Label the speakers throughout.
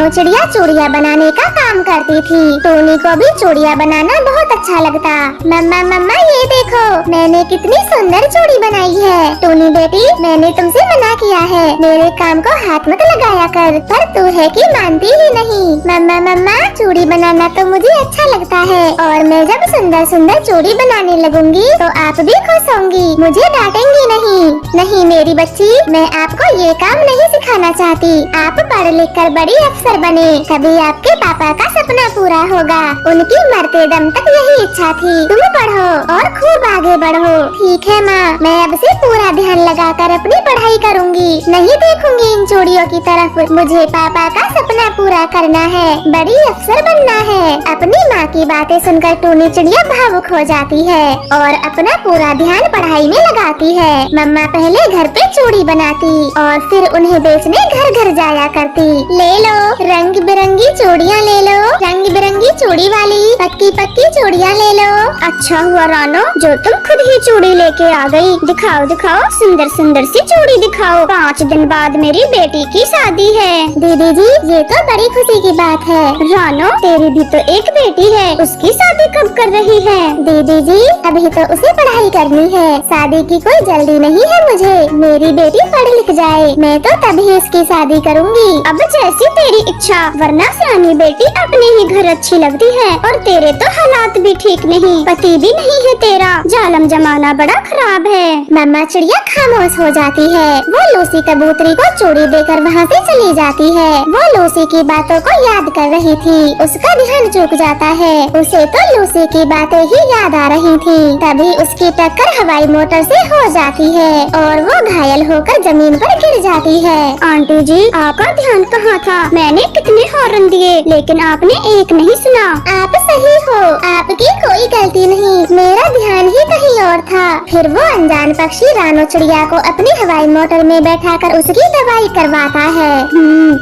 Speaker 1: रानो चिड़िया चूड़ियाँ बनाने का काम करती थी। टोनी को भी चूड़ियाँ बनाना बहुत अच्छा लगता। मम्मा मम्मा ये देखो मैंने कितनी सुंदर चूड़ी बनाई है। टोनी बेटी मैंने तुमसे मना किया है मेरे काम को हाथ मत लगाया कर, पर तू है कि मानती ही नहीं। मम्मा मम्मा चूड़ी बनाना तो मुझे अच्छा लगता है और मैं जब सुंदर सुंदर चूड़ी बनाने लगूंगी तो आप भी खुश होंगी, मुझे डांटेंगी नहीं। नहीं मेरी बच्ची मैं आपको ये काम नहीं सिखाना चाहती। आप पढ़ लिख कर बड़ी अफसर बने तभी आपके पापा का सपना पूरा होगा। उनकी मरते दम तक यही इच्छा थी। तुम पढ़ो और खूब आगे बढ़ो। ठीक है माँ, मैं अब से पूरा ध्यान लगाकर अपनी पढ़ाई करूँगी, नहीं देखूंगी इन चूड़ियों की तरफ। मुझे पापा का सपना पूरा करना है, बड़ी अफसर बनना है। अपनी माँ की बातें सुनकर टोनी चिड़िया भावुक हो जाती है और अपना पूरा ध्यान पढ़ाई में लगाती है। मम्मा पहले घर पे चूड़ी बनाती और फिर उन्हें बेचने घर घर जाया करती। ले लो रंग बिरंगी चूड़ियाँ ले लो, रंग बिरंगी चूड़ी वाली पक्की पक्की चूड़ियाँ ले लो।
Speaker 2: अच्छा हुआ रानो जो तुम खुद ही चूड़ी लेके आ गई। दिखाओ दिखाओ सुंदर सुंदर सी चूड़ी दिखाओ। 5 दिन बाद मेरी बेटी की शादी है।
Speaker 1: दीदी जी ये तो बड़ी खुशी की बात है।
Speaker 2: रानो तेरी भी तो एक बेटी है, उसकी शादी कब कर रही है?
Speaker 1: दीदी जी अभी तो उसे पढ़ाई करनी है, शादी की कोई जल्दी नहीं है मुझे। मेरी बेटी पढ़ लिख जाए मैं तो तभी उसकी शादी करूँगी।
Speaker 2: अब जैसी तेरी इच्छा, वरना सियानी बेटी अपने ही घर अच्छी लगती है और तेरे तो हालात भी ठीक नहीं, पति भी नहीं है तेरा। जालम जमाना बड़ा खराब है।
Speaker 1: मम्मा चिड़िया खामोश हो जाती है। वो लूसी कबूतरी को चूड़ी देकर वहाँ से चली जाती है। वो लूसी की बातों को याद कर रही थी, उसका ध्यान चूक जाता है। उसे तो लूसी की बातें ही याद आ रही थी। तभी उसकी टक्कर हवाई मोटर से हो जाती है और वो घायल होकर जमीन पर गिर जाती है।
Speaker 2: आंटी जी आपका ध्यान कहाँ था? मैंने कितने हॉर्न दिए लेकिन आपने एक नहीं सुना।
Speaker 1: आप सही हो, आपकी कोई गलती नहीं, मेरा ध्यान ही कहीं और था। फिर वो अनजान पक्षी रानो चिड़िया को अपनी हवाई मोटर में बैठाकर उसकी दवाई करवाता है।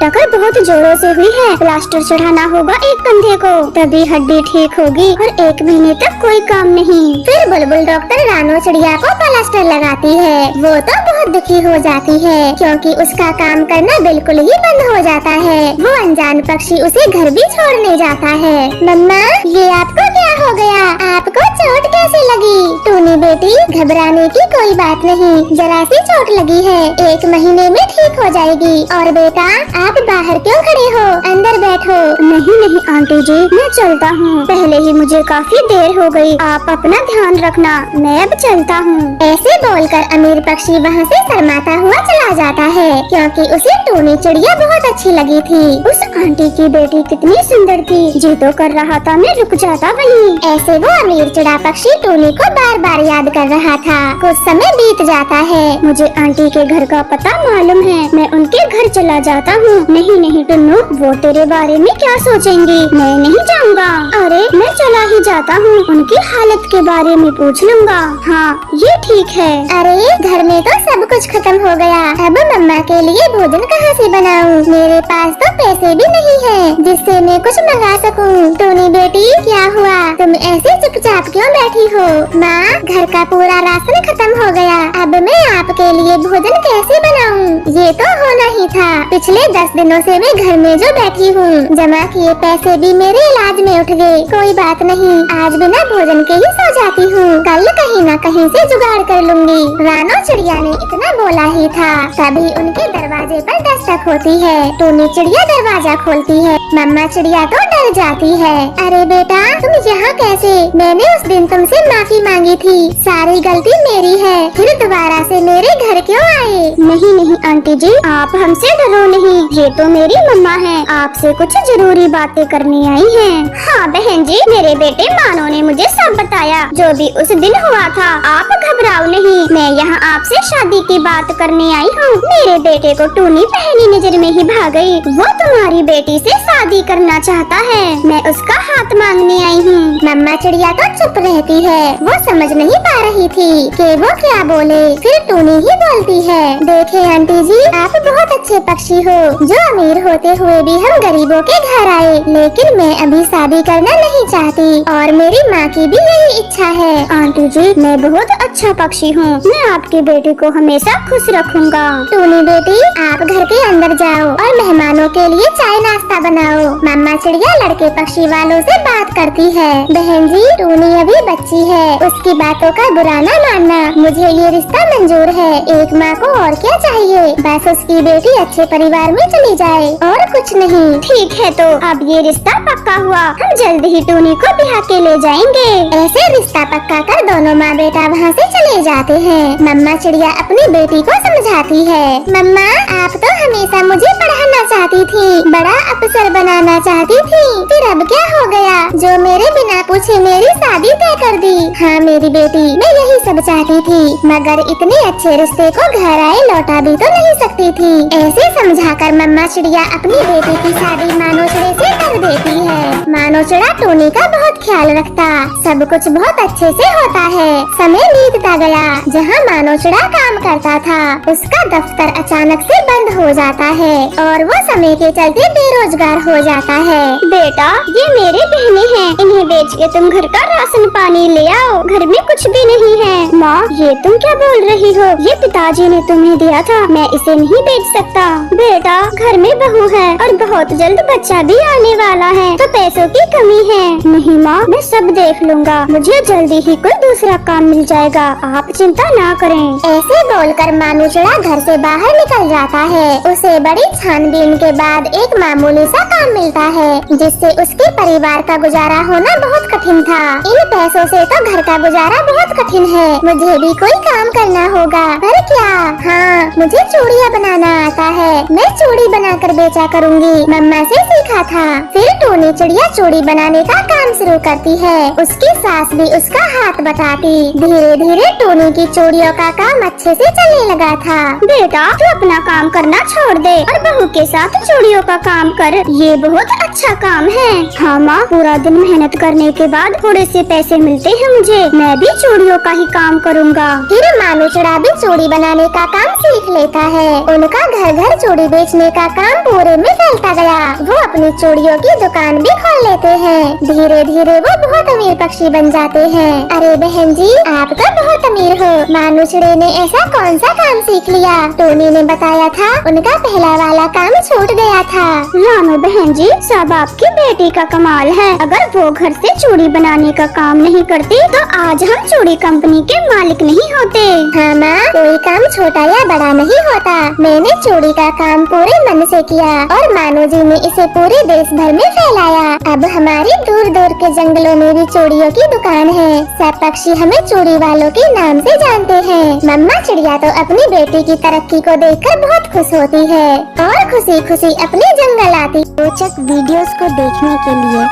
Speaker 2: टक्कर बहुत जोरों से हुई है, प्लास्टर चढ़ाना होगा एक कंधे को, तभी हड्डी ठीक होगी और 1 महीने तक कोई काम नहीं।
Speaker 1: फिर बुलबुल डॉक्टर रानो चिड़िया को प्लास्टर लगाती है। वो तो बहुत दुखी हो जाती है क्योंकि उसका काम करना बिल्कुल ही बंद हो जाता है। वो अनजान पक्षी उसे घर भी छोड़ने जाता है। मम्मा ये आपको क्या हो गया? आपको चोट कैसे लगी? टोनी बेटी घबराने की कोई बात नहीं, जरा सी चोट लगी है, 1 महीने में ठीक हो जाएगी। और बेटा आप बाहर क्यों खड़े हो, अंदर बैठो।
Speaker 2: नहीं नहीं आंटी जी मैं चलता हूँ, पहले ही मुझे काफी देर हो गई। आप अपना ध्यान रखना, मैं अब चलता हूँ।
Speaker 1: ऐसे बोलकर अमीर पक्षी वहाँ से शर्माता हुआ चला जाता है क्योंकि उसे टोनी चिड़िया बहुत अच्छी लगी थी।
Speaker 2: उस आंटी की बेटी कितनी सुंदर थी, जी तो कर रहा था मैं रुक जाता वहीं।
Speaker 1: ऐसे वो अमीर चिड़ा पक्षी टोनी को बार बार याद कर रहा था। कुछ समय बीत जाता है।
Speaker 2: मुझे आंटी के घर का पता मालूम है, मैं उनके घर चला जाता हूँ। नहीं नहीं टुन्नू वो तेरे बारे में क्या सोचेंगी, मैं नहीं जाऊँगा। अरे मैं चला ही जाता हूँ, उनकी हालत के बारे में पूछ लूँगा। हाँ ये ठीक है।
Speaker 1: अरे घर में तो सब कुछ खत्म हो गया, अब मम्मा के लिए भोजन कहाँ से बनाऊँ? मेरे पास तो पैसे भी नहीं है जिससे मैं कुछ मंगा सकूँ। टोनी बेटी क्या हुआ, तुम ऐसे चुपचाप क्यों बैठी हो? माँ घर का पूरा राशन खत्म हो गया, अब मैं आपके लिए भोजन कैसे बनाऊँ? ये तो होना ही था। पिछले 10 दिनों से मैं घर में जो बैठी हूँ, जमा किए पैसे भी मेरे इलाज में उठ गए। कोई बात नहीं, आज बिना भोजन के ही सो जाती हूँ, कल कहीं न कहीं से जुगाड़ कर लूँगी। रानो चिड़िया ने इतना बोला ही था, तभी उनके दरवाजे पर दस्तक होती है। टोनी चिड़िया दरवाजा खोलती है। मम्मा चिड़िया तो डर जाती है। अरे बेटा तुम यहाँ कैसे? मैंने उस दिन तुमसे माफी मांगी थी, सारी गलती मेरी है, फिर दोबारा से मेरे घर क्यों आए?
Speaker 2: नहीं नहीं आंटी जी आप हमसे डरो नहीं, ये तो मेरी मम्मा है, आपसे कुछ जरूरी बातें करनी आई हैं। हाँ बहन जी मेरे बेटे मानो ने मुझे सब बताया, जो भी उस दिन हुआ था। आप घबराओ नहीं, मैं यहाँ आपसे शादी की बात करने आई हूँ। मेरे बेटे को टूनी पहली नजर में ही भाग गई, वो तुम्हारी बेटी से शादी करना चाहता है, मैं उसका हाथ मांगने आई हूँ।
Speaker 1: मम्मा चिड़िया तो चुप रहती है, वो समझ नहीं पा रही थी कि वो क्या बोले। फिर टूनी ही बोलती है, देखे आंटी जी आप बहुत अच्छे पक्षी हो, जो अमीर होते हुए भी हम गरीबों के घर आए, लेकिन मैं अभी शादी करना नहीं चाहती और मेरी माँ की भी यही इच्छा है।
Speaker 2: आंटी जी मैं बहुत अच्छा पक्षी हूँ, मैं आपकी बेटी बेटी को हमेशा खुश रखूंगा।
Speaker 1: टूनी बेटी, आप घर के अंदर जाओ और मेहमानों के लिए चाय नाश्ता बनाओ। मम्मा चिड़िया लड़के पक्षी वालों से बात करती है। बहन जी, टूनी अभी बच्ची है, उसकी बातों का बुरा न मानना। मुझे ये रिश्ता मंजूर है। एक माँ को और क्या चाहिए, बस उसकी बेटी अच्छे परिवार में चली जाए और कुछ नहीं।
Speaker 2: ठीक है, तो अब ये रिश्ता पक्का हुआ। हम जल्द ही टूनी को ब्याह के ले जाएंगे।
Speaker 1: ऐसे रिश्ता पक्का कर दोनों माँ बेटा वहाँ से चले जाते हैं। मम्मा चिड़िया अपनी बेटी को समझाती है। मम्मा, आप तो हमेशा मुझे पढ़ाना चाहती थी, बड़ा अफसर बनाना चाहती थी, फिर अब क्या हो गया जो मेरे बिना पूछे मेरी शादी तय कर दी? हाँ मेरी बेटी, मैं यही सब चाहती थी, मगर इतने अच्छे रिश्ते को घर आए लौटा भी तो नहीं सकती थी। ऐसे समझाकर मम्मा चिड़िया अपनी बेटी की शादी मानोचड़े से कर देती है। मानोचड़ा टूनी का बहुत ख्याल रखता, सब कुछ बहुत अच्छे से होता है। समय बीतता गया। जहाँ मानोचड़ा काम करता था, उसका दफ्तर अचानक से बंद हो जाता है और वो समय के चलते बेरोजगार हो जाता है।
Speaker 2: बेटा, ये मेरे बहनें हैं, इन्हें बेच के तुम घर का राशन पानी ले आओ, घर में कुछ भी नहीं है। माँ, ये तुम क्या बोल रही हो? ये पिताजी ने तुम्हें दिया था, मैं इसे नहीं बेच सकता। बेटा, घर में बहू है और बहुत जल्द बच्चा भी आने वाला है, तो पैसों की कमी है। नहीं माँ, मैं सब देख लूँगा, मुझे जल्दी ही कोई दूसरा काम मिल जाएगा, आप चिंता ना करें।
Speaker 1: ऐसे बोलकर मानोचड़ा घर से बाहर निकल जाता है। उसे बड़ी छानबीन के बाद एक मामूली सा काम मिलता है, जिससे उसके परिवार का गुजारा होना बहुत कठिन था। इन पैसों से तो घर का गुजारा बहुत कठिन है, मुझे भी कोई काम करना होगा। पर क्या? हाँ, मुझे चूड़ियाँ बनाना आता है, मैं चूड़ी बनाकर बेचा करूँगी, मम्मा से सीखा था। फिर टूनी चिड़िया चूड़ी बनाने का काम शुरू करती है। उसकी सास भी उसका हाथ बटाती। धीरे धीरे टूनी की चूड़ियों का काम अच्छे से चलने लगा था।
Speaker 2: बेटा, तू अपना काम करना छोड़ दे और बहू के साथ चूड़ियों का काम कर, ये बहुत अच्छा काम है। हाँ माँ, पूरा दिन मेहनत करने के बाद थोड़े से पैसे मिलते हैं मुझे, मैं भी चूड़ियों का ही काम करूँगा।
Speaker 1: फिर मानोचड़ा भी चूड़ी बनाने का काम सीख लेता है। उनका घर घर चूड़ी बेचने का काम पूरे में फैलता गया। वो अपनी चूड़ियों की दुकान भी खोल लेते हैं। धीरे धीरे वो बहुत अमीर पक्षी बन जाते हैं। अरे बहन जी, आप तो बहुत अमीर हो। मानोचड़े ने ऐसा कौन सा काम सीख लिया? टूनी ने बताया था उनका पहला वाला काम छूट गया था।
Speaker 2: रानो बहन जी, सब आपकी बेटी का कमाल है। अगर वो घर से चूड़ी बनाने का काम नहीं करती तो आज हम चूड़ी कंपनी के मालिक नहीं होते।
Speaker 1: हाँ माँ, कोई काम छोटा या बड़ा नहीं होता। मैंने चूड़ी का काम पूरे मन से किया और मानो जी ने इसे पूरे देश भर में फैलाया। अब हमारी दूर दूर के जंगलों में भी चूड़ियों की दुकान है। सब पक्षी हमें चूड़ी वालों के नाम से जानते हैं। मम्मा चिड़िया तो अपनी बेटी की तरक्की को देखकर बहुत खुश होती है और खुशी खुशी अपने जंगल आती।
Speaker 3: रोचक वीडियोस को देखने के लिए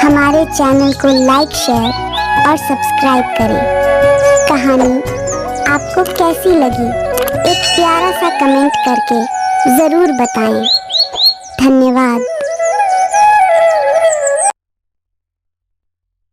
Speaker 3: हमारे चैनल को लाइक, शेयर और सब्सक्राइब करें। कहानी आपको कैसी लगी? एक प्यारा सा कमेंट करके जरूर बताएं। धन्यवाद।